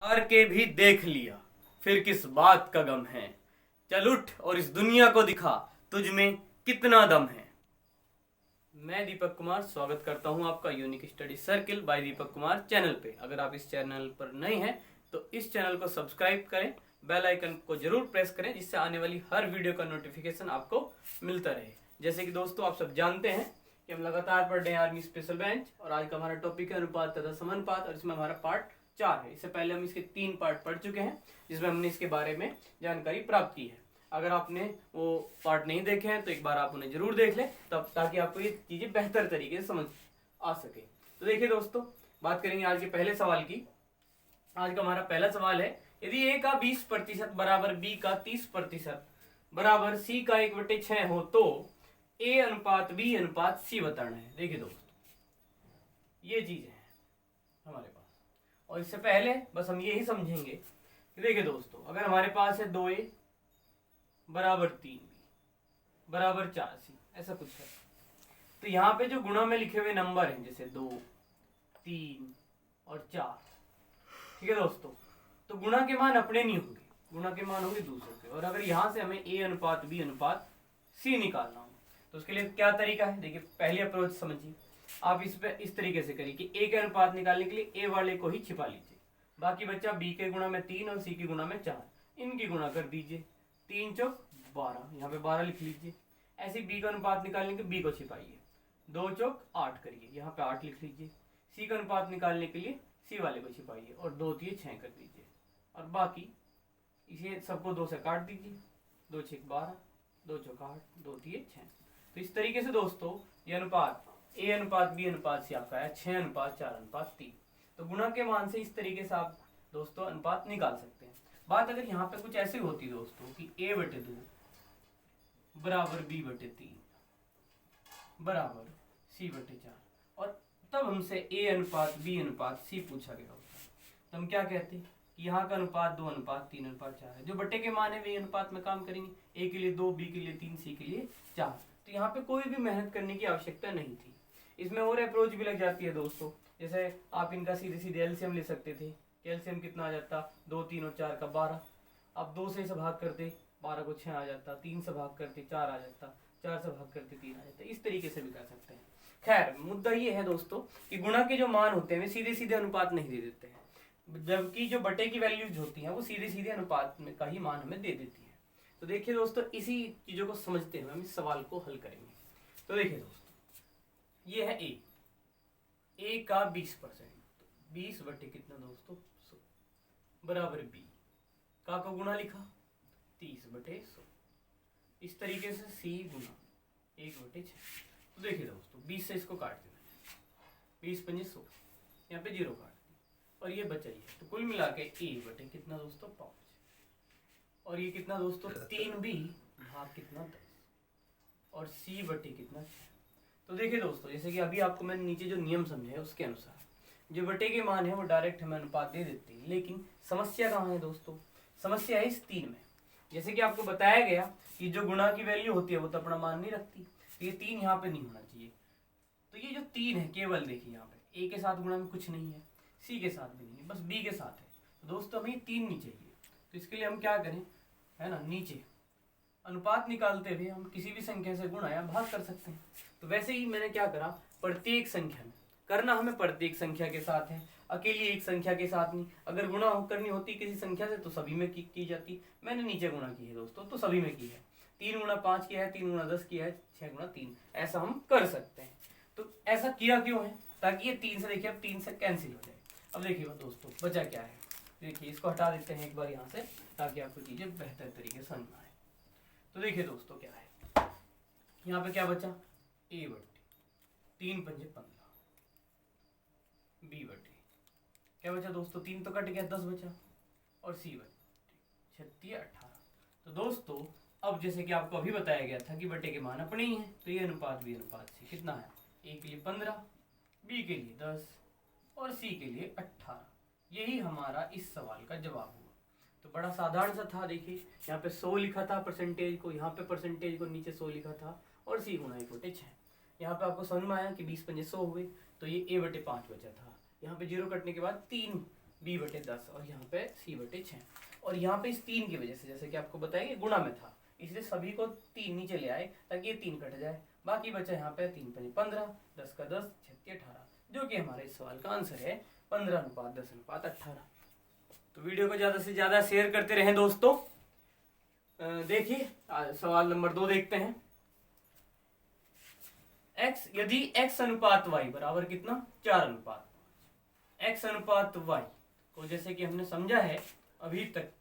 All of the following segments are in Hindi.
हार के भी देख लिया, फिर किस बात का गम है। चल उठ और इस दुनिया को दिखा, तुझ में कितना दम है। मैं दीपक कुमार स्वागत करता हूं आपका unique study circle bye Deepak Kumar channel पे। अगर आप इस चैनल पर नए हैं तो इस चैनल को सब्सक्राइब करें, बेल आइकन को जरूर प्रेस करें, जिससे आने वाली हर वीडियो का नोटिफिकेशन आपको मिलता रहे। जैसे कि दोस्तों आप सब जानते हैं कि हम लगातार पढ़ रहे हैं आर्मी स्पेशल बेंच, और आज का हमारा टॉपिक है अनुपात तथा समानुपात, और इसमें हमारा पार्ट 4 है। इससे पहले हम इसके 3 पार्ट पढ़ चुके हैं जिसमें हमने इसके बारे में जानकारी प्राप्त की है। अगर आपने वो पार्ट नहीं देखे हैं तो एक बार आप उन्हें जरूर देख लें, तब ताकि आपको ये चीजें बेहतर तरीके से समझ आ सके। तो देखिए दोस्तों, बात करेंगे आज के पहले सवाल की। आज का हमारा पहला सवाल है, यदि ए का 20% बराबर बी का 30% बराबर सी का 1/6 हो तो ए अनुपात बी अनुपात सी बताना है। देखिए दोस्तों, ये चीज है हमारे पास, और इससे पहले बस हम यही समझेंगे कि देखिए दोस्तों, अगर हमारे पास है 2a बराबर 3b बराबर 4c, ऐसा कुछ है, तो यहाँ पे जो गुणा में लिखे हुए नंबर हैं जैसे 2, 3 और 4, ठीक है दोस्तों, तो गुणा के मान अपने नहीं होंगे, गुणा के मान होंगे दूसरों के। और अगर यहाँ से हमें a अनुपात b अनुपात c निकालना हो तो उसके लिए क्या तरीका है, देखिए पहली अप्रोच समझिए। आप इस तरीके से करिए कि a के अनुपात निकालने के लिए a वाले को ही छिपा लीजिए, बाकी बच्चा b के गुणा में 3 और c के गुणा में 4, इनकी गुणा कर दीजिए, 3 चौक 12, यहाँ पे 12 लिख लीजिए। ऐसे b का अनुपात निकालने के b को छिपाइए, 2 चौक 8 करिए, यहाँ पे 8 लिख लीजिए। c का अनुपात निकालने के लिए c वाले को छिपाइए और 2 तिये 6 कर दीजिए, और बाकी इसे सबको 2 से काट दीजिए, 2 6 12, 2 चौक 8, 2 तिये 6। तो इस तरीके से दोस्तों ये अनुपात a अनुपात b अनुपात c आपका है 6 अनुपात 4 अनुपात 3। तो गुणा के मान से इस तरीके से आप दोस्तों अनुपात निकाल सकते हैं। बात अगर यहाँ पे कुछ ऐसी होती दोस्तों कि a/2 बराबर b/3 बराबर c/4, और तब हमसे a अनुपात b अनुपात c पूछा गया होता, तो हम क्या कहते हैं कि यहाँ का अनुपात 2 अनुपात 3 अनुपात 4 है। जो बटे के मान है वे अनुपात में काम करेंगे, a के लिए 2, b के लिए 3, c के लिए 4। तो यहाँ पे कोई भी मेहनत करने की आवश्यकता नहीं थी। इसमें और अप्रोच भी लग जाती है दोस्तों, जैसे आप इनका सीधे सीधे एलसीएम ले सकते थे। एलसीएम कितना आ जाता, 2, 3 और 4 का 12। अब 2 से भाग करते 12 को 6 आ जाता, 3 से भाग करते 4 आ जाता, 4 से भाग करते 3 आ जाता। इस तरीके से भी कर सकते हैं। खैर मुद्दा ये है दोस्तों कि गुणा के जो मान होते हैं वे सीधे सीधे अनुपात नहीं दे देते हैं, जबकि जो बटे की वैल्यूज होती हैं वो सीधे सीधे अनुपात में का ही मान हमें दे देती है। तो देखिए दोस्तों, इसी चीजों को समझते हुए हम इस सवाल को हल करेंगे। तो देखिए दोस्तों, ये है ए का 20%, 20 बटे कितना दोस्तों 100 बराबर बी का गुणा लिखा 30/100। इस तरीके से सी गुणा 1/6। तो देखिए दोस्तों, 20 से इसको काट देना, 20 पंजे 100, यहाँ पे 0 काट दी और ये बचा ही है। तो कुल मिला के ए बटे कितना दोस्तों 5, और ये कितना दोस्तों 3b भाग कितना 10, और c बटे कितना 6। तो देखिए दोस्तों, जैसे कि अभी आपको मैंने नीचे जो नियम समझाए उसके अनुसार जो बटे के मान है वो डायरेक्ट हमें अनुपात दे देते हैं, लेकिन समस्या कहाँ है दोस्तों, समस्या है इस 3 में। जैसे कि आपको बताया गया कि जो गुणा की वैल्यू होती है वो तो अपना मान नहीं रखती, तो ये 3 यहाँ पे नहीं होना चाहिए। तो ये जो 3 है केवल देखिए यहाँ पे a के साथ गुणा में कुछ नहीं है, c के साथ भी नहीं है, बस b के साथ है। तो दोस्तों हमें 3 नहीं चाहिए, तो इसके लिए हम क्या करें, है ना, नीचे अनुपात निकालते हुए हम किसी भी संख्या से गुणा या भाग कर सकते हैं। तो वैसे ही मैंने क्या करा, प्रत्येक संख्या में करना हमें प्रत्येक संख्या के साथ है, अकेली एक संख्या के साथ नहीं। अगर गुणा करनी होती किसी संख्या से तो सभी में की जाती। मैंने नीचे गुणा की है दोस्तों, तो सभी में की है। 3 गुणा 5 किया है, 3 गुणा 10 किया है, 6 गुणा 3, ऐसा हम कर सकते हैं। तो ऐसा किया क्यों है, ताकि ये 3 से देखिए अब 3 से कैंसिल हो जाए। अब देखिए दोस्तों बचा क्या है, देखिए इसको हटा देते हैं एक बार यहाँ से, ताकि आपको चीजें बेहतर तरीके से समझ में आए। तो देखिए दोस्तों क्या है, यहाँ पे क्या बचा, a बटे 3 पंजे 15, b बटे क्या बचा दोस्तों, 3 तो कट गया 10 बचा, और c बटे 36 18। तो दोस्तों अब जैसे कि आपको अभी बताया गया था कि बटे के मान अपने ही हैं, तो ये अनुपात b अनुपात c कितना है, a के लिए 15, b के लिए 10 और c के लिए 18। यही हमारा इस सवाल का जवाब हुआ। तो बड़ा साधारण सा था, देखिए यहाँ पे 100 लिखा था परसेंटेज को, यहाँ पे परसेंटेज को नीचे 100 लिखा था, और c गुणा 1/6। यहाँ पे आपको समझ में आया कि 20 पंजे 100 हुए, तो ये a/5 बचा था। यहाँ पे 0 कटने के बाद 3 b/10 और यहाँ पे c/6। और यहाँ पे इस 3 की वजह से जैसे कि आपको बताया कि गुणा में था, इसलिए सभी को 3 नीचे ले आए ताकि ये 3 कट जाए, बाकी बचा यहाँ पे 3 × 15, 10 का 10, 6 × 18, जो कि हमारे इस सवाल का आंसर है 15:10:18। तो वीडियो को ज़्यादा से ज़्यादा शेयर करते रहें दोस्तों। देखिए सवाल नंबर 2 देखते हैं। x यदि x अनुपात y बराबर कितना 4:5, x अनुपात y को जैसे कि हमने समझा है अभी तक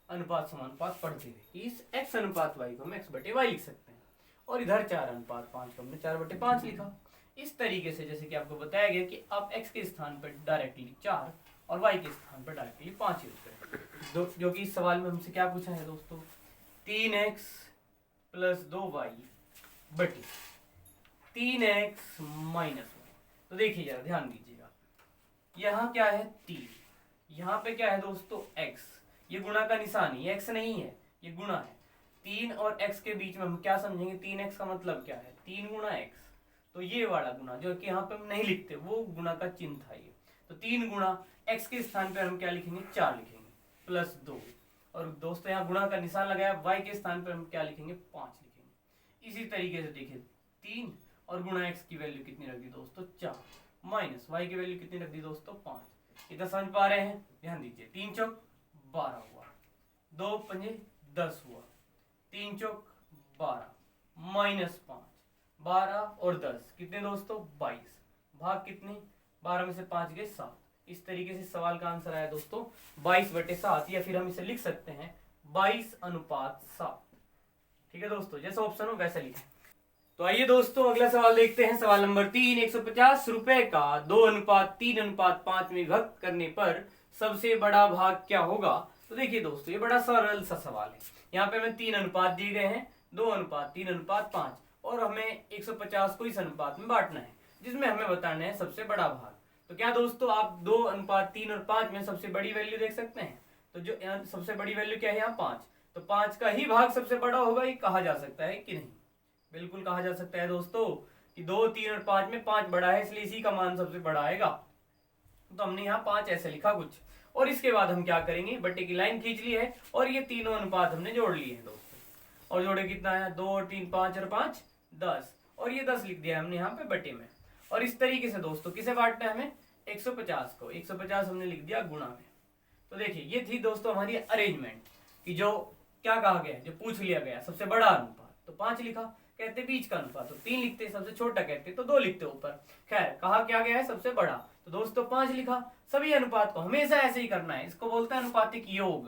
अनुपात समानुपात पढ़ते हुए कि इस x अनुपात y को हम x/y लिख सकते हैं, और इधर 4:5 को हमने 4/5 लिखा। इस तरीके से जैसे कि आपको बताया गया कि आप x के स्थान पर डायरेक्टली 4 और y के स्थान पर डायरेक्टली 5 यूज करें, जो कि इस सवाल में हमसे क्या पूछा है दोस्तों, 3x + 2y बटे 3x - 1। तो देखिए जरा ध्यान दीजिएगा, यहाँ क्या है 3, यहाँ पे क्या है दोस्तों x, ये गुणा का निशान है, ये x नहीं है, ये गुणा है। 3 और x के बीच में हम क्या समझेंगे, 3x का मतलब क्या है 3 × x, तो ये वाला गुणा जो कि यहाँ पे हम नहीं लिखते वो गुणा का चिन्ह था ये, तो 3 गुणा x के स्थान पर हम क्या लिखेंगे 4 लिखेंगे +2, और दोस्तों यहाँ गुणा का निशान लगाया, y के स्थान पर हम क्या लिखेंगे 5 लिखेंगे। इसी तरीके से देखिए 3 और गुणा x की वैल्यू कितनी रख दी दोस्तों 4, माइनस y की वैल्यू कितनी रख दी दोस्तों 5। इतना समझ पा रहे हैं, ध्यान दीजिए, 3 चौक 12 हुआ, 2 पंजे 10 हुआ, 3 चौक 12 माइनस 5, 12 और 10 कितने दोस्तों 22, भाग कितने 12 में से 5 गए 7। इस तरीके से सवाल का आंसर आया दोस्तों 22/7, या फिर हम इसे लिख सकते हैं 22:7। ठीक है दोस्तों, जैसा ऑप्शन हो वैसे लिखें। तो आइए दोस्तों अगला सवाल देखते हैं। सवाल नंबर 3, 150 रुपए का 2:3:5 में विभक्त करने पर सबसे बड़ा भाग क्या होगा। तो देखिए दोस्तों ये बड़ा सरल सा सवाल है। यहाँ पे हमें 3 अनुपात दिए गए हैं, 2:3:5, और हमें 150 को इस अनुपात में बांटना है, जिसमें हमें बताना है सबसे बड़ा भाग। तो क्या दोस्तों आप 2:3 और 5 में सबसे बड़ी वैल्यू देख सकते हैं, तो जो यहाँ सबसे बड़ी वैल्यू क्या है यहाँ 5, तो 5 का ही भाग सबसे बड़ा होगा, ये कहा जा सकता है कि नहीं, बिल्कुल कहा जा सकता है दोस्तों कि 2, 3 और 5 में 5 बड़ा है, इसलिए इसी का मान सबसे बड़ा आएगा। तो हमने यहाँ 5 ऐसे लिखा कुछ, और इसके बाद हम क्या करेंगे, बट्टे की लाइन खींच ली है और ये तीनों अनुपात हमने जोड़ लिए हैं दोस्तों, और जोड़े कितना है 2, 3, 5 और 5 10, और ये 10 लिख दिया हमने यहाँ पे बट्टे में। और इस तरीके से दोस्तों किसे बांटना है हमें 150 को, 150 हमने लिख दिया गुणा में। तो देखिए ये थी दोस्तों हमारी अरेंजमेंट कि जो क्या कहा गया, जो पूछ लिया गया सबसे बड़ा अनुपात, तो 5 लिखा, कहते बीच का अनुपात तो 3 लिखते, सबसे छोटा कहते तो 2 लिखते ऊपर। खैर कहा क्या गया है सबसे बड़ा, तो दोस्तों 5 लिखा। सभी अनुपात को हमेशा ऐसे ही करना है, इसको बोलते हैं अनुपातिक योग।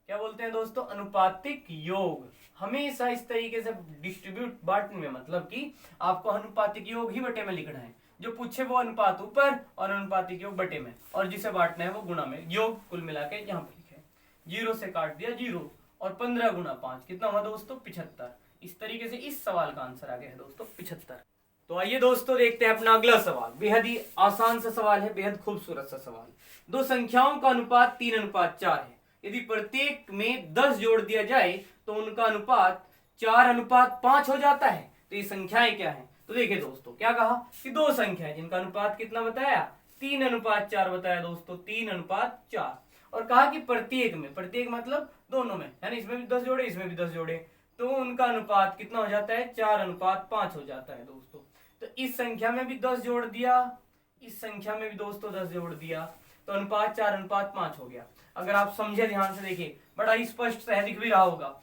क्या बोलते हैं दोस्तों अनुपातिक योग। हमेशा इस तरीके से डिस्ट्रीब्यूट बांटने में मतलब कि आपको अनुपातिक योग ही बटे में लिखना है, जो पूछे वो अनुपात ऊपर और अनुपातिक योग बटे में, और जिसे बांटना है वो गुणा में। योग कुल मिला के यहाँ पे लिखे, 0 से काट दिया 0, और 15 × 5 कितना हुआ दोस्तों 75। इस तरीके से इस सवाल का आंसर आ गया है दोस्तों 75। तो आइए दोस्तों देखते हैं अपना अगला सवाल। बेहद ही आसान सा सवाल है, बेहद खूबसूरत सा सवाल। दो संख्याओं का अनुपात 3:4 है। यदि प्रत्येक में 10 जोड़ दिया जाए तो उनका अनुपात 4:5 हो जाता है। तो ये संख्याएं क्या है, तो देखिए दोस्तों क्या कहा कि दो संख्याएं जिनका अनुपात कितना बताया 3:4 बताया दोस्तों, 3:4, और कहा कि प्रत्येक में, प्रत्येक मतलब दोनों में, यानी इसमें भी 10 जोड़े इसमें भी 10 जोड़े, तो उनका अनुपात कितना हो जाता है 4:5 हो जाता है दोस्तों। तो इस संख्या में भी 10 जोड़ दिया, इस संख्या में भी दोस्तों 10 जोड़ दिया, तो अनुपात 4:5 हो गया। अगर आप समझे ध्यान से देखिए बड़ा ही स्पष्ट सा दिख भी रहा होगा।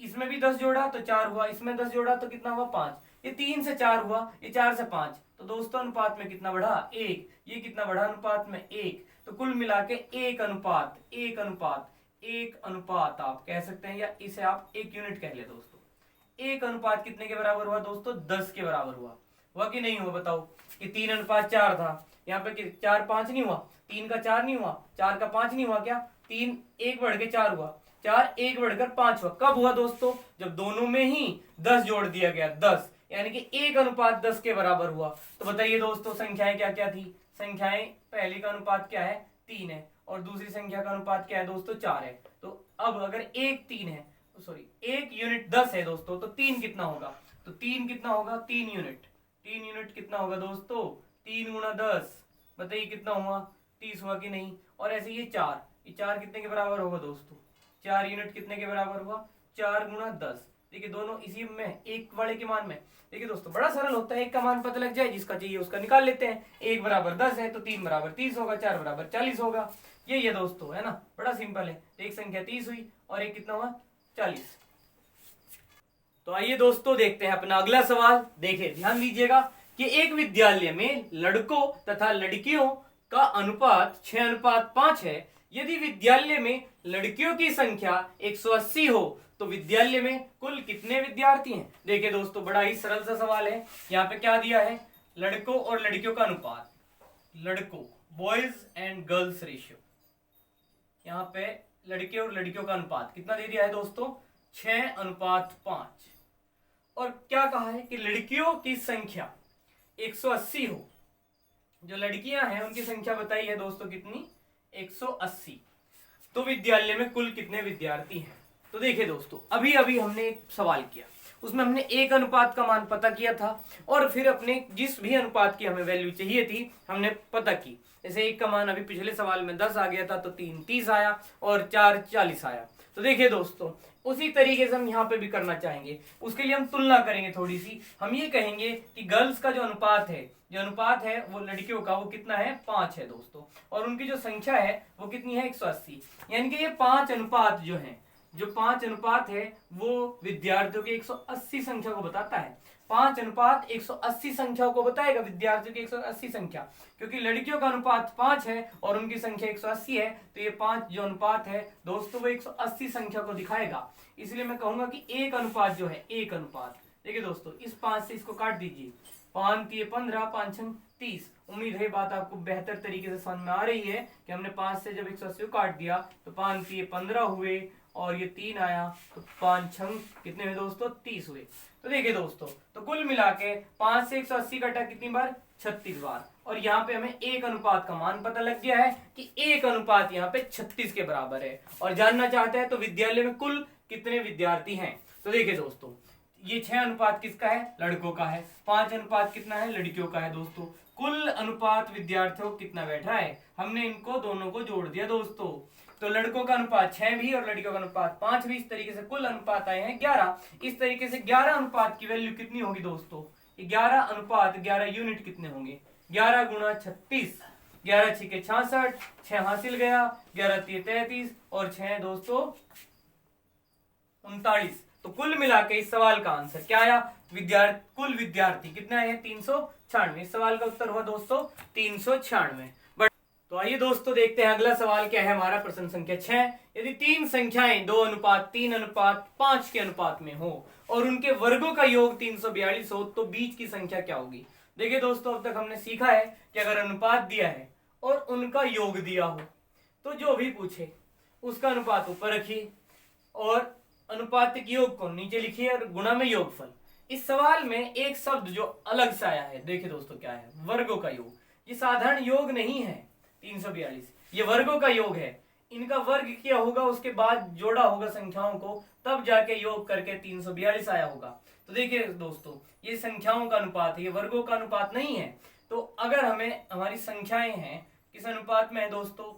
इसमें भी 10 जोड़ा तो 4 हुआ, इसमें 10 जोड़ा तो कितना हुआ 5, ये 3 से 4 हुआ, ये 4 से 5, तो दोस्तों अनुपात में कितना बढ़ा 1, ये कितना बढ़ा अनुपात में 1, तो कुल मिला के 1:1 आप कह सकते हैं, या इसे आप 1 यूनिट कह ले दोस्तों। 1 अनुपात कितने के बराबर हुआ दोस्तों 10 के बराबर हुआ कि नहीं हुआ बताओ। कि 3:4 था, यहाँ पे 4:5 नहीं हुआ, 3 का 4 नहीं हुआ, 4 का 5 नहीं हुआ, क्या 3 1 बढ़ के 4 हुआ, 4 1 बढ़कर 5 हुआ। कब हुआ दोस्तों जब दोनों में ही 10 जोड़ दिया गया 10, यानी कि 1:10 के बराबर हुआ। तो बताइए दोस्तों संख्याएं क्या क्या थी, संख्याएं पहली का अनुपात क्या है 3 है, और दूसरी संख्या का अनुपात क्या है दोस्तों 4 है। तो अब अगर 1 यूनिट 10 है दोस्तों, तो 3 कितना होगा, तो 3 कितना होगा 3 यूनिट, 3 यूनिट कितना होगा दोस्तों 3 × 10, बताइए कितना हुआ 30 हुआ कि नहीं। और ऐसे ये 4, ये 4 कितने के बराबर होगा दोस्तों, 4 यूनिट कितने के बराबर हुआ, 4 गुना 10। देखिए दोनों इसी में, एक वाले के मान में। देखिए दोस्तों बड़ा सरल होता है, एक का मान पता लग जाए, जिसका चाहिए उसका निकाल लेते हैं। 1 बराबर 10 है तो 3 बराबर 30 होगा, 4 बराबर 40 होगा। यही है दोस्तों, है ना, बड़ा सिंपल है। तो एक संख्या 30 हुई और एक कितना हुआ, 40। तो आइए दोस्तों देखते हैं अपना अगला सवाल। देखिए ध्यान दीजिएगा कि एक विद्यालय में लड़कों तथा लड़कियों का अनुपात 6:5 है। यदि विद्यालय में लड़कियों की संख्या 180 हो तो विद्यालय में कुल कितने विद्यार्थी हैं। देखिए दोस्तों बड़ा ही सरल सा सवाल है। यहाँ पे क्या दिया है, लड़कों और लड़कियों का अनुपात, लड़कों बॉयज एंड गर्ल्स रेशियो। यहाँ पे लड़के और लड़कियों का अनुपात कितना दे दिया है दोस्तों, 6:5। और क्या कहा है कि लड़कियों की संख्या 180 हो, जो लड़कियां हैं उनकी संख्या बताई है दोस्तों कितनी, 180। तो विद्यालय में कुल कितने विद्यार्थी हैं। तो देखिए दोस्तों अभी अभी हमने एक सवाल किया, उसमें हमने एक अनुपात का मान पता किया था और फिर अपने जिस भी अनुपात की हमें वैल्यू चाहिए थी हमने पता की। जैसे एक का मान अभी पिछले सवाल में 10 आ गया था तो 3 30 आया और 4 40 आया। तो देखिए दोस्तों उसी तरीके से हम यहाँ पे भी करना चाहेंगे। उसके लिए हम तुलना करेंगे थोड़ी सी। हम ये कहेंगे कि गर्ल्स का जो अनुपात है वो लड़कियों का वो कितना है, 5 है दोस्तों, और उनकी जो संख्या है वो कितनी है, 180। यानी कि ये 5 अनुपात जो 5 अनुपात है वो विद्यार्थियों की 180 संख्या को बताता है। 5 अनुपात 180 संख्या को बताएगा, विद्यार्थियों की 180 संख्या, क्योंकि लड़कियों का अनुपात 5 है और उनकी संख्या 180 है। तो ये 5 जो अनुपात है दोस्तों वो 180 संख्या को दिखाएगा। इसलिए मैं कहूंगा कि एक अनुपात जो है, एक अनुपात, देखिए दोस्तों इस 5 से इसको काट दीजिए, 5 3 15, 5 6 30। उम्मीद है बात आपको बेहतर तरीके से समझ में आ रही है कि हमने 5 से जब 180 को काट दिया तो 5 3 15 हुए और ये 3 आया तो 5 6 कितने हुए दोस्तों, 30 हुए। तो देखिए दोस्तों तो कुल मिला के 5 से 180 कटा कितनी बार, 36 बार। और यहाँ पे हमें एक अनुपात का मान पता लग गया है कि एक अनुपात यहाँ पे 36 के बराबर है। और जानना चाहते हैं तो विद्यालय में कुल कितने विद्यार्थी हैं। तो देखिए दोस्तों ये 6 अनुपात किसका है, लड़कों का है। 5 अनुपात कितना है, लड़कियों का है दोस्तों। कुल अनुपात विद्यार्थियों कितना बैठा है, हमने इनको दोनों को जोड़ दिया दोस्तों। तो लड़कों का अनुपात 6 भी और लड़कियों का अनुपात 5 भी। इस तरीके से कुल अनुपात आए हैं 11। इस तरीके से 11 अनुपात की वैल्यू कितनी होगी दोस्तों, 11 अनुपात 11 यूनिट कितने होंगे, 11 गुणा 36, 11 6 66, 6 हासिल गया, 11 3 33 और 6 दोस्तों 39। तो कुल मिला के इस सवाल का आंसर क्या आया, कुल विद्यार्थी कितना है, 396। इस सवाल का उत्तर हुआ दोस्तों 396। तो आइए दोस्तों देखते हैं अगला सवाल क्या है हमारा, प्रश्न संख्या 6। यदि 3 संख्याएं 2 अनुपात 3 अनुपात 5 के अनुपात में हो और उनके वर्गों का योग 342 हो तो बीच की संख्या क्या होगी। देखिए दोस्तों अब तक हमने सीखा है कि अगर अनुपात दिया है और उनका योग दिया हो तो जो भी पूछे उसका अनुपात ऊपर रखिए और अनुपातिक योग को नीचे लिखिए और गुणा में योगफल। इस सवाल में एक शब्द जो अलग से आया है, देखिए दोस्तों क्या है, वर्गों का योग। ये साधारण योग नहीं है 342, ये वर्गों का योग है। इनका वर्ग किया होगा उसके बाद जोड़ा होगा संख्याओं को, तब जाके योग करके 342 आया होगा। तो देखिए दोस्तों ये संख्याओं का अनुपात है, ये वर्गों का अनुपात नहीं है। तो अगर हमें हमारी संख्याएं हैं किस अनुपात में है दोस्तों,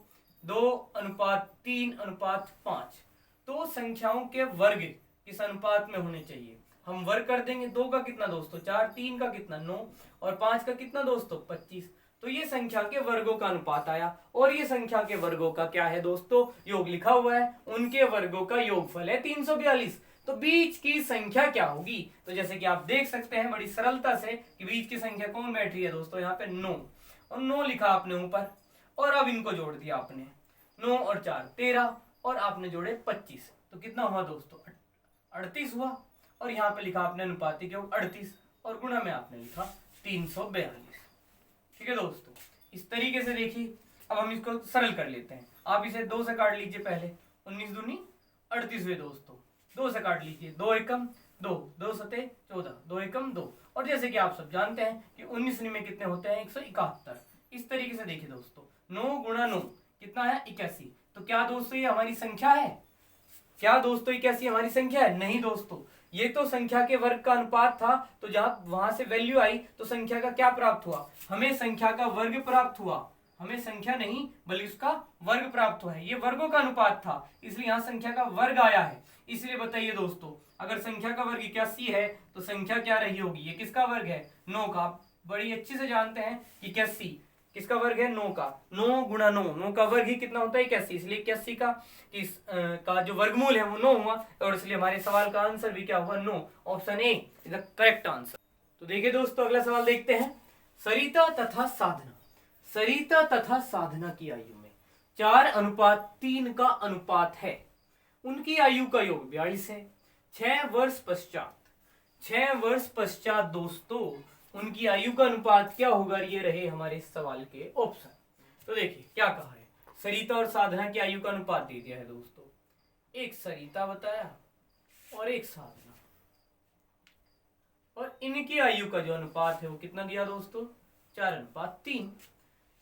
2 अनुपात 3 अनुपात 5, तो संख्याओं के वर्ग किस अनुपात में होने चाहिए। हम वर्ग कर देंगे, 2 का कितना दोस्तों 4, 3 का कितना 9 और 5 का कितना दोस्तों 25। तो ये संख्या के वर्गों का अनुपात आया और ये संख्या के वर्गों का क्या है दोस्तों, योग लिखा हुआ है, उनके वर्गों का योगफल है 342। तो बीच की संख्या क्या होगी, तो जैसे कि आप देख सकते हैं बड़ी सरलता से कि बीच की संख्या कौन बैठ रही है दोस्तों, यहाँ पे 9 और 9 लिखा आपने ऊपर और अब इनको जोड़ दिया आपने, 9 और 4 13 और आपने जोड़े 25। तो कितना हुआ दोस्तों 38 हुआ और यहाँ पे लिखा आपने अनुपातिक योग 38 और गुणा में आपने लिखा 342। ठीक है दोस्तों, इस तरीके से देखिए। अब हम इसको सरल कर लेते हैं। आप इसे 2 से काट लीजिए पहले, 19 दूनी 38 हुए दोस्तों, 2 से काट लीजिए, 2 एकम 2, 2 सते 14, 2 एकम 2। और जैसे कि आप सब जानते हैं कि 19 में कितने होते हैं 171। इस तरीके से देखिए दोस्तों 9 गुणा 9 कितना है 81। तो क्या दोस्तों ये हमारी संख्या है, क्या दोस्तों 81 हमारी संख्या है, नहीं दोस्तों, ये तो संख्या के वर्ग का अनुपात था। तो जहां वहां से वैल्यू आई तो संख्या का क्या प्राप्त हुआ, हमें संख्या का वर्ग प्राप्त हुआ, हमें संख्या नहीं बल्कि उसका वर्ग प्राप्त हुआ है। ये वर्गों का अनुपात था, इसलिए यहाँ संख्या का वर्ग आया है। इसलिए बताइए दोस्तों, अगर संख्या का वर्ग 81 है तो संख्या क्या रही होगी? ये किसका वर्ग है? 9 का। आप बड़ी अच्छी से जानते हैं कि 81 किसका वर्ग है? 9 का। 9 गुणा 9, 9 का वर्ग ही कितना होता है? 81। इसलिए 81 का जो वर्गमूल है वो 9 हुआ, और इसलिए हमारे सवाल का आंसर भी क्या हुआ? 9। Option A is the correct answer. तो देखिए दोस्तों, अगला सवाल देखते हैं। सरिता तथा साधना, सरिता तथा साधना की आयु में 4:3 का अनुपात है। उनकी आयु का योग 42 है। 6 वर्ष पश्चात, 6 वर्ष पश्चात दोस्तों उनकी आयु का अनुपात क्या होगा? ये रहे हमारे सवाल के ऑप्शन। तो देखिए क्या कहा है, सरिता और साधना की आयु का अनुपात दे दिया है दोस्तों। एक सरिता बताया और एक साधना, और इनकी आयु का जो अनुपात है वो कितना दिया दोस्तों? 4:3।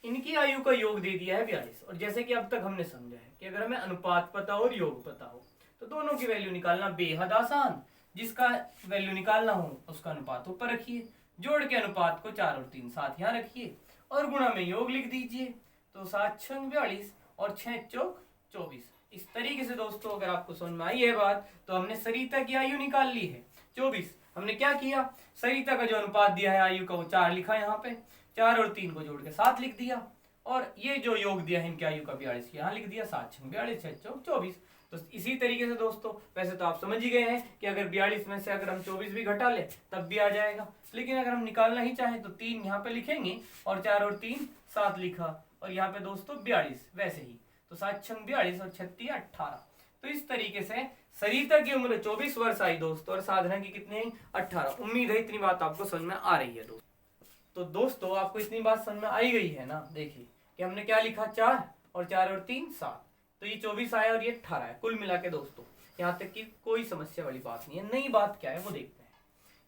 इनकी आयु का योग दे दिया है 42। और जैसे कि अब तक हमने समझा है कि अगर हमें अनुपात पता हो और योग पता हो तो दोनों की वैल्यू निकालना बेहद आसान। जिसका वैल्यू निकालना हो उसका अनुपात ऊपर रखिए, जोड़ के अनुपात को 4 और 3 साथ यहाँ रखिए, और गुणा में योग लिख दीजिए। तो 7 छंग 42 और 6 चौक 24। इस तरीके से दोस्तों अगर आपको समझ में आई है बात, तो हमने सरिता की आयु निकाल ली है 24। हमने क्या किया, सरिता का जो अनुपात दिया है आयु का वो 4 लिखा है यहाँ पे, 4 और 3 को जोड़ के 7 लिख दिया, और ये जो योग दिया है इनकी आयु का 42 यहाँ लिख दिया। 7 छंग 42, 6 चौक 24। तो इसी तरीके से दोस्तों, वैसे तो आप समझ ही गए हैं कि अगर 42 में से अगर हम 24 भी घटा ले तब भी आ जाएगा, लेकिन अगर हम निकालना ही चाहें तो 3 यहाँ पे लिखेंगे, और 4 और 3 7 लिखा, और यहाँ पे दोस्तों 42 वैसे ही। तो 7 छंग 42 और 36 18। तो इस तरीके से सरिता की उम्र 24 वर्ष आई दोस्तों, और साधना की कितनी? 18। उम्मीद है इतनी बात आपको समझ में आ रही है दोस्तों। तो दोस्तों आपको इतनी बात समझ में आई गई है ना? देखिए कि हमने क्या लिखा, 4 और 4 और 3 7, तो ये 24 आया और ये 18 है। कुल मिला के दोस्तों यहाँ तक की कोई समस्या वाली बात नहीं है। नई बात क्या है वो देखते हैं।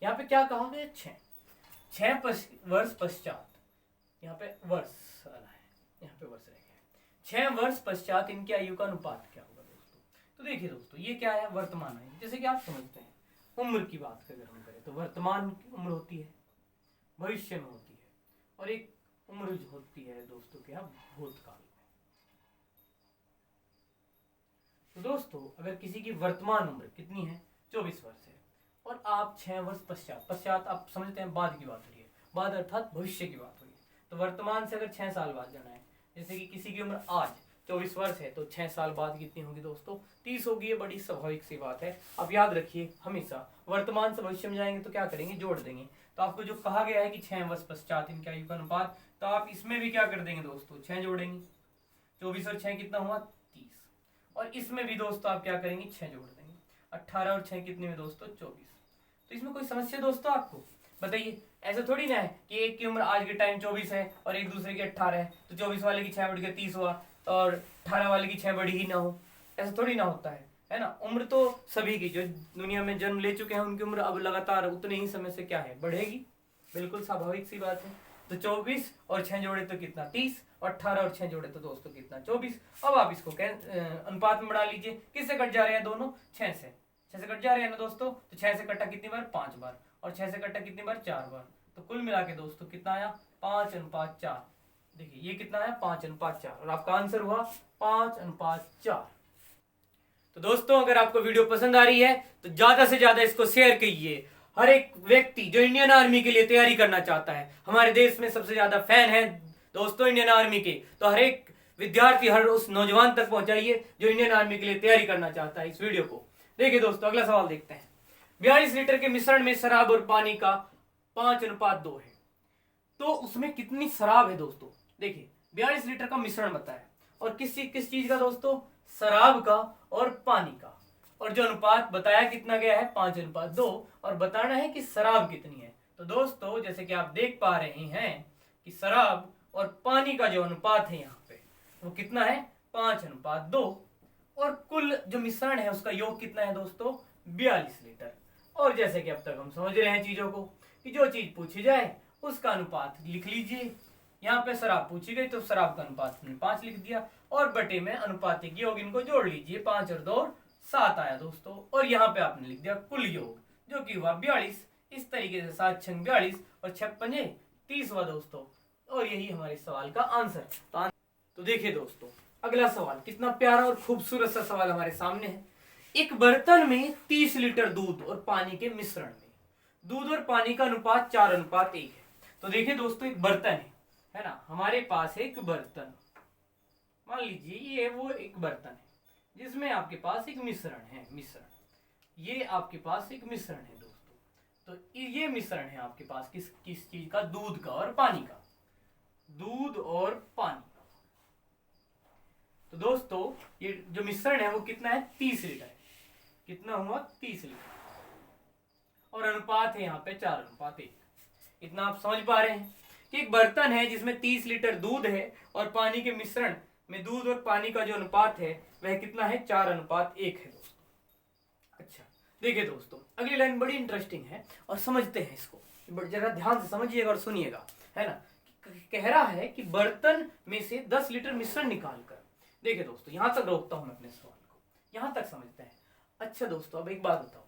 यहाँ पे क्या कहा गया? 6 वर्ष पश्चात, यहाँ पे वर्ष आ रहा है, यहाँ पे वर्ष रह गया। 6 वर्ष पश्चात इनकी आयु का अनुपात क्या होगा दोस्तों? तो देखिए दोस्तों, ये क्या है? वर्तमान है। जैसे कि आप समझते हैं उम्र की बात अगर हम करें तो वर्तमान की उम्र होती है, भविष्य में होती है, और एक उम्र जो होती है दोस्तों क्या? भूतकाल में। तो दोस्तों अगर किसी की वर्तमान उम्र कितनी है? 24 वर्ष है, और आप 6 वर्ष पश्चात, पश्चात आप समझते हैं बाद की बात हो रही है, बाद अर्थात भविष्य की बात हो रही है। तो वर्तमान से अगर 6 साल बाद जाना है, जैसे कि किसी की उम्र आज 24 वर्ष है, तो 6 साल बाद कितनी होगी दोस्तों? 30 होगी। ये बड़ी स्वाभाविक सी बात है। अब याद रखिए, हमेशा वर्तमान से भविष्य में जाएंगे तो क्या करेंगे? जोड़ देंगे। तो आपको जो कहा गया है कि 6 वर्ष पश्चात इनकी आयु का अनुपात, तो आप इसमें भी क्या कर देंगे दोस्तों? 6 जोड़ेंगे। 24 और 6 कितना हुआ? 30। और इसमें भी दोस्तों आप क्या करेंगे? 6 जोड़ देंगे। 18 और 6 कितने में दोस्तों? 24। तो इसमें कोई समस्या दोस्तों आपको? बताइए। ऐसा थोड़ी ना है कि एक की उम्र आज के टाइम 24 है और एक दूसरे की 18 है, तो 24 वाले की 6 बढ़ के 30 हुआ और 18 वाले की 6 बढ़ी ही ना हो। ऐसा थोड़ी ना होता है ना? उम्र तो सभी की जो दुनिया में जन्म ले चुके हैं उनकी उम्र अब लगातार उतने ही समय से क्या है? बढ़ेगी। बिल्कुल स्वाभाविक सी बात है। तो 24 और 6 जोड़े तो कितना? 30, और 18 और 6 जोड़े तो दोस्तों कितना? 24। अब आप इसको अनुपात में बढ़ा लीजिए। किससे कट जा रहे हैं दोनों? 6 से। 6 से कट जा रहे हैं ना दोस्तों? तो 6 से कटा कितनी बार? 5 बार। और 6 से कटा कितनी बार? 4 बार। तो कुल मिला के दोस्तों कितना आया? 5:4। देखिए ये कितना है? 5:4, और आपका आंसर हुआ 5:4। तो दोस्तों अगर आपको वीडियो पसंद आ रही है तो ज्यादा से ज्यादा इसको शेयर कीजिए। हर एक व्यक्ति जो इंडियन आर्मी के लिए तैयारी करना चाहता है, हमारे देश में सबसे ज्यादा फैन है दोस्तों इंडियन आर्मी के, तो हर एक विद्यार्थी, हर उस नौजवान तक पहुंचाइए जो इंडियन आर्मी के लिए तैयारी करना चाहता है इस वीडियो को। देखिए दोस्तों अगला सवाल देखते हैं। 42 लीटर के मिश्रण में शराब और पानी का 5:2 है, तो उसमें कितनी शराब है दोस्तों? देखिए 42 लीटर का मिश्रण बताया, और किस चीज का दोस्तों? शराब का और पानी का, और जो अनुपात बताया कितना गया है? 5:2, और बताना है कि शराब कितनी है। तो दोस्तों जैसे कि आप देख पा रहे हैं कि शराब और पानी का जो अनुपात है यहाँ पे वो कितना है? 5:2, और कुल जो मिश्रण है उसका योग कितना है दोस्तों? 42 लीटर। और जैसे कि अब तक हम समझ रहे हैं चीजों को कि जो चीज पूछी जाए उसका अनुपात लिख लीजिए। यहाँ पे शराब पूछी गई तो शराब का अनुपात हमने 5 लिख दिया, और बटे में अनुपातिक योग इनको जोड़ लीजिए। 5 और 2 7 आया दोस्तों, और यहाँ पे आपने लिख दिया कुल योग जो कि हुआ 42। इस तरीके से 7 6 42 और 6 5 30 हुआ दोस्तों। और यही हमारे सवाल का आंसर। तो देखिए दोस्तों, अगला सवाल कितना प्यारा और खूबसूरत सा सवाल हमारे सामने है। एक बर्तन में 30 लीटर दूध और पानी के मिश्रण में दूध और पानी का अनुपात 4:1 है। तो देखिए दोस्तों, एक बर्तन है ना, हमारे पास एक बर्तन, मान लीजिए ये वो एक बर्तन है जिसमें आपके पास एक मिश्रण है। ये आपके पास एक मिश्रण है दोस्तों। तो ये मिश्रण है आपके पास किस किस चीज का, दूध का और पानी का, दूध और पानी। तो दोस्तों ये जो मिश्रण है वो कितना है, 30 लीटर है। कितना हुआ, 30 लीटर, और अनुपात है यहाँ पे 4:1। इतना आप समझ पा रहे हैं कि एक बर्तन है जिसमें 30 लीटर दूध है और पानी के मिश्रण में दूध और पानी का जो अनुपात है वह कितना है, 4:1 है दोस्तों। अच्छा देखिए दोस्तों, अगली लाइन बड़ी इंटरेस्टिंग है और समझते हैं इसको, जरा ध्यान से समझिएगा और सुनिएगा, है ना। कह रहा है कि बर्तन में से 10 लीटर मिश्रण निकाल कर, देखिए दोस्तों यहां तक रोकता हूं मैं अपने सवाल को, यहां तक समझते हैं। अच्छा दोस्तों, अब एक बात बताओ,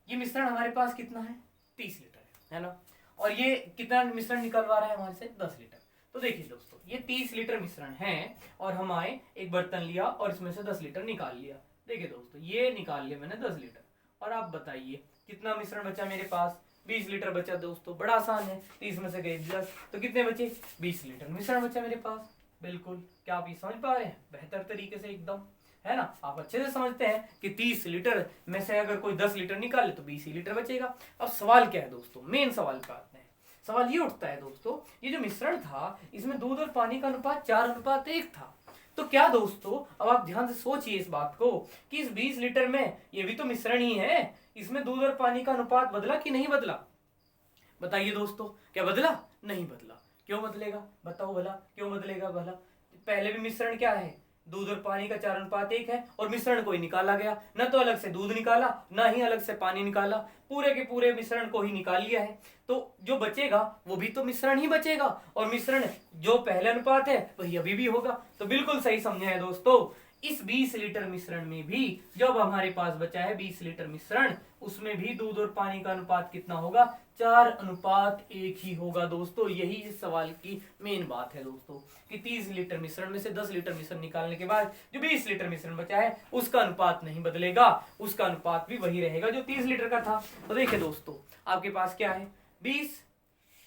ये मिश्रण हमारे पास कितना है, 30 लीटर है ना, और ये कितना मिश्रण निकलवा रहा है हमारे से, 10 लीटर। तो देखिए दोस्तों, ये 30 लीटर मिश्रण है और हमारे एक बर्तन लिया और इसमें से 10 लीटर निकाल लिया। देखिए दोस्तों, ये निकाल लिया मैंने 10 लीटर, और आप बताइए कितना मिश्रण बचा मेरे पास, 20 लीटर बचा दोस्तों। बड़ा आसान है, 30 में से गए 10, तो कितने बचे, 20 लीटर मिश्रण बचा मेरे पास। बिल्कुल, क्या आप ये समझ पा रहे हैं, बेहतर तरीके से एकदम, है ना। आप अच्छे से समझते हैं कि 30 लीटर में से अगर कोई 10 लीटर निकाले तो 20 ही लीटर बचेगा। अब सवाल क्या है दोस्तों, मेन सवाल पे आते हैं। सवाल ये उठता है दोस्तों, ये जो मिश्रण था इसमें दूध और पानी का अनुपात 4:1 था। तो क्या दोस्तों, अब आप ध्यान से सोचिए इस बात को कि इस 20 लीटर में ये भी तो मिश्रण ही है, इसमें दूध और पानी का अनुपात बदला कि नहीं बदला, बताइए दोस्तों। क्या बदला, नहीं बदला। क्यों बदलेगा, बताओ भला, क्यों बदलेगा भला। पहले भी मिश्रण क्या है, दूध और पानी का 4:1 है, और मिश्रण को ही निकाला गया, न तो अलग से दूध निकाला ना ही अलग से पानी निकाला, पूरे के पूरे मिश्रण को ही निकाल लिया है। तो जो बचेगा वो भी तो मिश्रण ही बचेगा, और मिश्रण जो पहले अनुपात है वही अभी भी होगा। तो बिल्कुल सही समझे है दोस्तों। इस 20 लीटर मिश्रण में भी जब हमारे पास बचा है 20 लीटर मिश्रण, उसमें भी दूध और पानी का अनुपात कितना होगा, 4:1 ही होगा दोस्तों। यही इस सवाल की मेन बात है दोस्तों, कि 30 लीटर मिश्रण में से 10 लीटर मिश्रण निकालने के बाद जो 20 लीटर मिश्रण बचा है उसका अनुपात नहीं बदलेगा, उसका अनुपात भी वही रहेगा जो 30 लीटर का था। तो देखिए दोस्तों, आपके पास क्या है, 20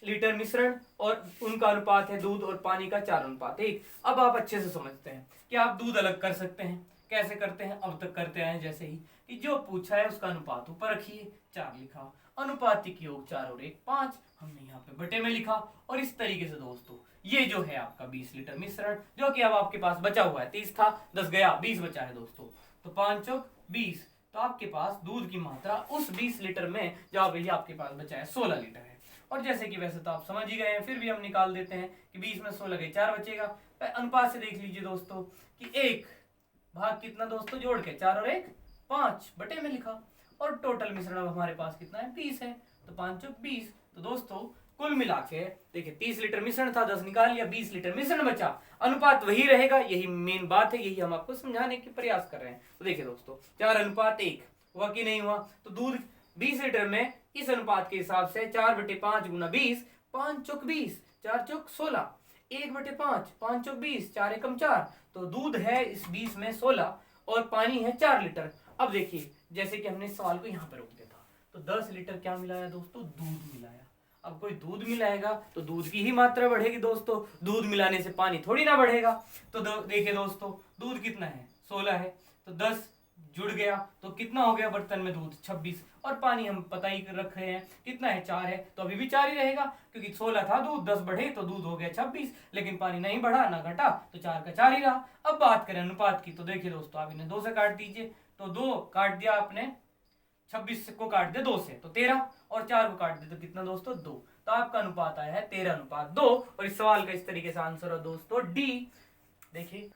लीटर मिश्रण और उनका अनुपात है दूध और पानी का 4:1। अब आप अच्छे से समझते हैं कि आप दूध अलग कर सकते हैं। कैसे करते हैं, अब तक करते आए जैसे ही, कि जो पूछा है उसका अनुपात ऊपर रखिए, 4 लिखा, अनुपातिक योग 4 और 1 5, हमने यहाँ पे बटे में लिखा। और इस तरीके से दोस्तों ये जो है आपका 20 लीटर मिश्रण, जो कि अब आपके पास बचा हुआ है, 30 था, 10 गया, 20 बचा है दोस्तों, तो 5 चौक 20। तो आपके पास दूध की मात्रा उस 20 लीटर में जो आपके पास बचा है 16 लीटर है। और जैसे कि वैसे तो आप समझ ही गए हैं, फिर भी हम निकाल देते हैं कि 20 में 16 गए, 4 बचेगा। अनुपात से देख लीजिए दोस्तों कि 1 भाग कितना दोस्तों, जोड़ के 4 और 1 5, बटे में लिखा। और टोटल मिश्रण अब हमारे पास कितना है, 20 है, तो 5 चौक 20। तो दोस्तों कुल मिला के देखिए 30 लीटर मिश्रण था, 10 निकाल लिया, 20 लीटर मिश्रण बचा, अनुपात वही रहेगा। यही मेन बात है, यही हम आपको समझाने की प्रयास कर रहे हैं। तो देखिए दोस्तों 4:1 हुआ कि नहीं हुआ, तो दूध 20 लीटर में इस अनुपात के हिसाब से 4/5 गुना 20, 5 चौक 20, 4 चौक 16, 1/5, 5 चौक 20, 4 एकम 4। तो दूध है इस 20 में 16 और पानी है 4 लीटर। अब देखिए जैसे कि हमने इस सवाल को यहाँ पर रोक दिया था, तो 10 लीटर क्या मिलाया दोस्तों, दूध मिलाया। अब कोई दूध मिलाएगा तो दूध की ही मात्रा बढ़ेगी दोस्तों, दूध मिलाने से पानी थोड़ी ना बढ़ेगा। तो देखिए दोस्तों, दूध कितना है, 16 है, तो 10 जुड़ गया तो कितना हो गया बर्तन में दूध, 26। और पानी हम पता ही रख रहे हैं कितना है, 4 है, तो अभी भी 4 ही रहेगा, क्योंकि 16 था दूध, 10 बढ़े तो दूध हो गया 26, लेकिन पानी नहीं बढ़ा ना घटा, तो 4 का 4 ही रहा। अब बात करें अनुपात की, तो देखिए दोस्तों आप इन्हें 2 से काट दीजिए, तो 2 काट दिया आपने, 26 को काट दिया 2 से तो 13, और 4 को काट दिया तो कितना दोस्तों, 2। तो आपका अनुपात आया है 13:2। और इस सवाल का इस तरीके से आंसर है दोस्तों डी। देखिए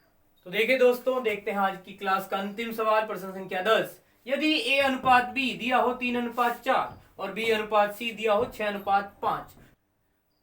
तो देखिए दोस्तों, देखते हैं आज की क्लास का अंतिम सवाल, प्रश्न संख्या 10। यदि ए अनुपात बी दिया हो 3:4 और बी अनुपात सी दिया हो 6:5,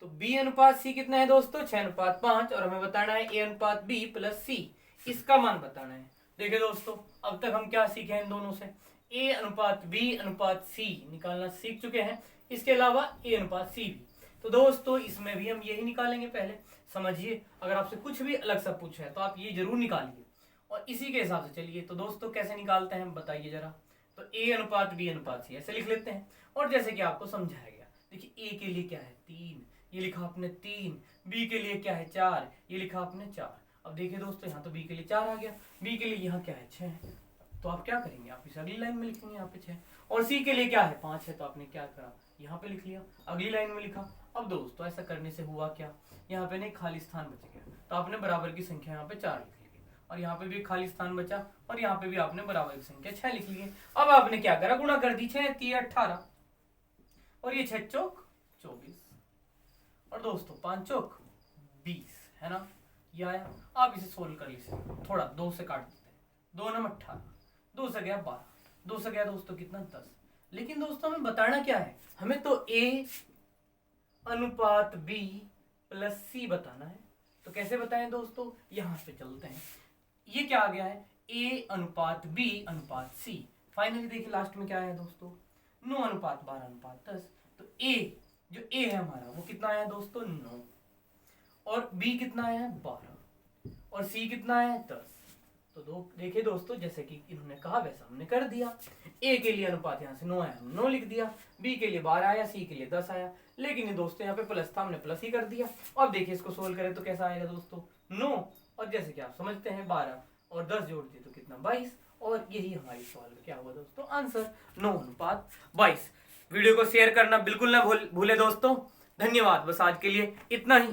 तो बी अनुपात सी कितना है दोस्तों, 6:5, और हमें बताना है ए अनुपात बी प्लस सी, इसका मान बताना है। देखिए दोस्तों, अब तक हम क्या सीखे हैं इन दोनों से, ए अनुपात बी अनुपात सी निकालना सीख चुके हैं, इसके अलावा ए अनुपात सी भी। तो दोस्तों इसमें भी हम यही निकालेंगे पहले। समझिए। अगर आपसे कुछ भी अलग सा पूछा है तो आप ये जरूर निकालिए और इसी के हिसाब से चलिए। तो दोस्तों कैसे निकालते हैं बताइए जरा। तो A अनुपात B अनुपात C ऐसे लिख लेते हैं। और जैसे कि आपको समझाया गया, देखिए A के लिए क्या है 3, ये लिखा आपने 3। B के लिए क्या है 4, ये लिखा आपने 4। अब देखिए दोस्तों यहाँ तो B के लिए 4 आ गया, B के लिए यहाँ क्या है 6। तो आप क्या करेंगे, आप इस अगली लाइन में लिखेंगे यहाँ पे 6। और C के लिए क्या है 5 है, तो आपने क्या करा यहाँ पे लिख लिया, अगली लाइन में लिखा। अब दोस्तों ऐसा करने से हुआ क्या, यहाँ पे नहीं खाली स्थान बच गया, तो आपने बराबर की संख्या यहाँ पे 4 लिख ली और यहाँ पे भी खाली स्थान बचा और यहाँ पे भी आपने बराबर की संख्या 6 लिख ली है। अब आपने क्या करा, गुणा कर दी, 6 3 18 और ये 6 चौक 24 और दोस्तों 5 चौक 20 है ना, ये आया। आप इसे सोल्व कर लीजिए, थोड़ा 2 से काट देते हैं, 2 9 18, 2 से गया 12, 2 से गया दोस्तों कितना 10। लेकिन दोस्तों हमें बताना क्या है, हमें तो A अनुपात B प्लस C बताना है। तो कैसे बताएं दोस्तों, यहां पे चलते हैं। ये क्या आ गया है A अनुपात B अनुपात C। फाइनली देखिए लास्ट में क्या आया दोस्तों 9 अनुपात 12 अनुपात 10। तो A जो A है हमारा वो कितना आया दोस्तों 9 और B कितना आया है 12 और C कितना आया है 10। तो देखिए दोस्तों जैसे कि इन्होंने कहा वैसा हमने कर दिया। A के लिए अनुपात यहाँ से 9 आया, हम 9 लिख दिया। B के लिए 12 आया, C के लिए 10 आया। लेकिन ये दोस्तों यहाँ पे प्लस था, हमने प्लस ही कर दिया। अब देखिए इसको सोल्व करें तो कैसा आएगा दोस्तों 9 और जैसे कि आप समझते हैं 12 और 10 जोड़ दिए तो कितना 22 और यही हमारी सवाल का क्या हुआ दोस्तों आंसर 9 अनुपात 22। वीडियो को शेयर करना बिल्कुल ना भूले दोस्तों। धन्यवाद, बस आज के लिए इतना ही।